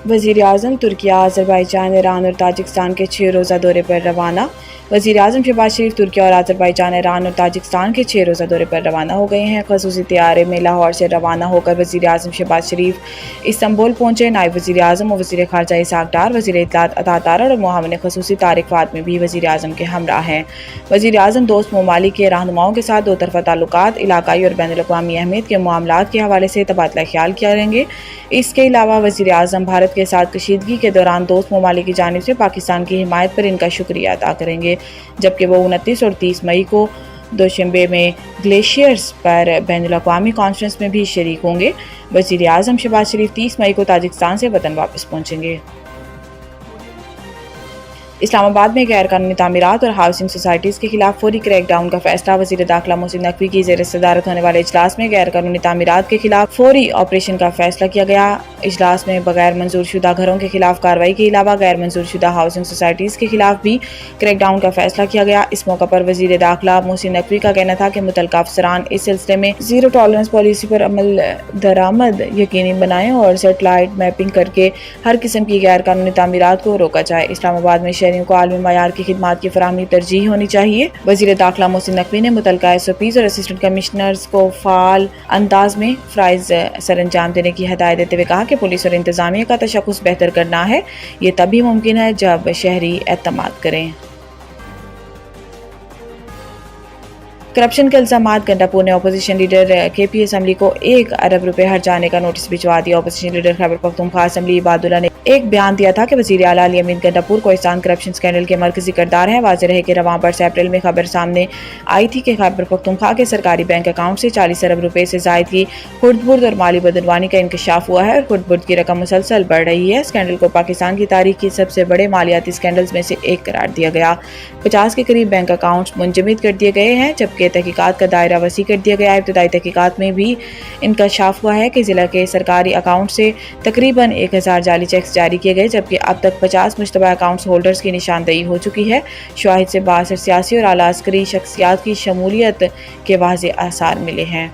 وزیر اعظم ترکیہ، آذربائیجان، ایران اور تاجکستان کے 6 روزہ دورے پر روانہ۔ وزیر اعظم شہباز شریف ترکیہ اور آذربائیجان، ایران اور تاجکستان کے 6 روزہ دورے پر روانہ ہو گئے ہیں۔ خصوصی طیارے میں لاہور سے روانہ ہو کر وزیر اعظم شہباز شریف استنبول پہنچے۔ نائب وزیر اعظم و وزیر خارجہ اسحاق ڈار، وزیر اطلاعات عطا تارڑ اور معاون خصوصی طارق فاطمی بھی وزیر اعظم کے ہمراہ ہیں۔ وزیر اعظم دوست ممالک کے رہنماؤں کے ساتھ دو طرفہ تعلقات، علاقائی اور بین الاقوامی اہمیت کے معاملات کے حوالے سے تبادلہ خیال کریں گے۔ اس کے علاوہ وزیر اعظم بھارت کے ساتھ کشیدگی کے دوران دوست ممالک کی جانب سے پاکستان کی حمایت پر ان کا شکریہ ادا کریں گے، جبکہ وہ 29 اور 30 مئی کو دوشنبے میں گلیشیئرز پر بین الاقوامی کانفرنس میں بھی شریک ہوں گے۔ وزیر اعظم شہباز شریف 30 مئی کو تاجکستان سے وطن واپس پہنچیں گے۔ اسلام آباد میں غیر قانونی تعمیرات اور ہاؤسنگ سوسائٹیز کے خلاف فوری کریک ڈاؤن کا فیصلہ۔ وزیر داخلہ محسن نقوی کی زیر صدارت ہونے والے اجلاس میں غیر قانونی تعمیرات کے خلاف فوری آپریشن کا فیصلہ کیا گیا۔ اجلاس میں بغیر منظور شدہ گھروں کے خلاف کارروائی کے علاوہ غیر منظور شدہ ہاؤسنگ سوسائٹیز کے خلاف بھی کریک ڈاؤن کا فیصلہ کیا گیا۔ اس موقع پر وزیر داخلہ محسن نقوی کا کہنا تھا کہ متعلقہ افسران اس سلسلے میں زیرو ٹالرنس پالیسی پر عمل درآمد یقینی بنائیں اور سیٹلائٹ میپنگ کر کے ہر قسم کی غیر قانونی تعمیرات کو روکا جائے۔ اسلام آباد میں شہریوں کو عالمی معیار کی خدمات کی فراہمی ترجیح ہونی چاہیے۔ وزیر داخلہ محسن نقوی نے متعلقہ SOPs اور اسسٹنٹ کمشنرز کو فعال انداز میں فرائض سر انجام دینے کی ہدایت دیتے ہوئے کہا کہ پولیس اور انتظامیہ کا تشخص بہتر کرنا ہے۔ یہ تبھی ممکن ہے جب شہری اعتماد کریں۔ کرپشن کے الزامات، گنڈاپور نے اپوزیشن لیڈر KP اسمبلی کو 1 ارب روپے ہر جانے کا نوٹس بھجوا دیا۔ Opposition leader Khyber Pakhtunkhwa assembly عباد اللہ نے ایک بیان دیا تھا کہ وزیر اعلیٰ علی امین گنڈاپور کوہستان کرپشن سکینڈل کے مرکزی کردار ہیں۔ واضح رہے کہ رواں برس اپریل میں خبر سامنے آئی تھی کہ خیبر پختونخوا کے سرکاری بینک اکاؤنٹ سے 40 ارب روپے سے زائد کی خرد برد اور مالی بدعنوانی کا انکشاف ہوا ہے اور خرد برد کی رقم مسلسل بڑھ رہی ہے۔ سکینڈل کو پاکستان کی تاریخ کی سب سے بڑے مالیاتی سکینڈلز میں سے ایک قرار دیا گیا۔ 50 کے قریب بینک اکاؤنٹس منجمد کر دیے گئے ہیں، جبکہ تحقیقات کا دائرہ وسیع کر دیا گیا ہے۔ ابتدائی تحقیقات میں بھی انکشاف ہوا ہے کہ ضلع کے سرکاری اکاؤنٹ سے تقریباً 1000 جعلی چیکس جاری کیے گئے، جبکہ اب تک 50 مشتبہ اکاؤنٹس ہولڈرز کی نشاندہی ہو چکی ہے۔ شواہد سے بااثر سیاسی اور اعلیٰ عسکری شخصیات کی شمولیت کے واضح آثار ملے ہیں۔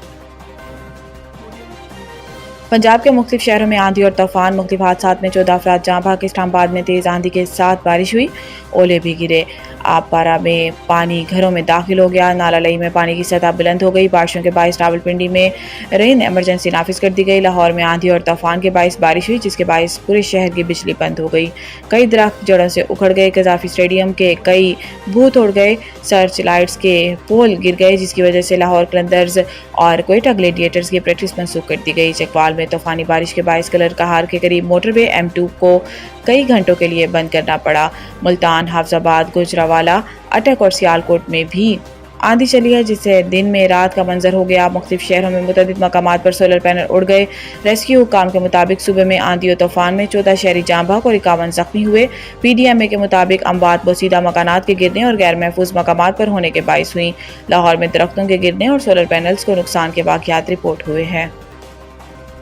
پنجاب کے مختلف شہروں میں آندھی اور طوفان، مختلف حادثات میں 14 افراد جاں بحق۔ اسلام آباد میں تیز آندھی کے ساتھ بارش ہوئی، اولے بھی گرے۔ آب پارہ میں پانی گھروں میں داخل ہو گیا۔ نالہ لئی میں پانی کی سطح بلند ہو گئی۔ بارشوں کے باعث راولپنڈی میں رین ایمرجنسی نافذ کر دی گئی۔ لاہور میں آندھی اور طوفان کے باعث بارش ہوئی، جس کے باعث پورے شہر کی بجلی بند ہو گئی۔ کئی درخت جڑوں سے اکھڑ گئے۔ قذافی اسٹیڈیم کے کئی بوتھ اڑ گئے۔ سرچ لائٹس کے پول گر گئے، جس کی وجہ سے لاہور قلندرز اور کوئٹہ گلیڈیٹرز کی پریکٹس منسوخ کر دی گئی۔ چکوال میں طوفانی بارش کے باعث کلر کہار کے قریب موٹر وے M2 کو کئی گھنٹوں کے لیے بند کرنا پڑا۔ ملتان، حافظ آباد، گوجرانوالہ، اٹک اور سیالکوٹ میں بھی آندھی چلی ہے، جس سے دن میں رات کا منظر ہو گیا۔ مختلف شہروں میں متعدد مقامات پر سولر پینل اڑ گئے۔ ریسکیو حکام کے مطابق صوبے میں آندھی اور طوفان میں 14 شہری جاں بحق اور 51 زخمی ہوئے۔ PDMA کے مطابق اموات بوسیدہ مکانات کے گرنے اور غیر محفوظ مقامات پر ہونے کے باعث ہوئیں۔ لاہور میں درختوں کے گرنے اور سولر پینلز کو نقصان کے واقعات رپورٹ ہوئے ہیں۔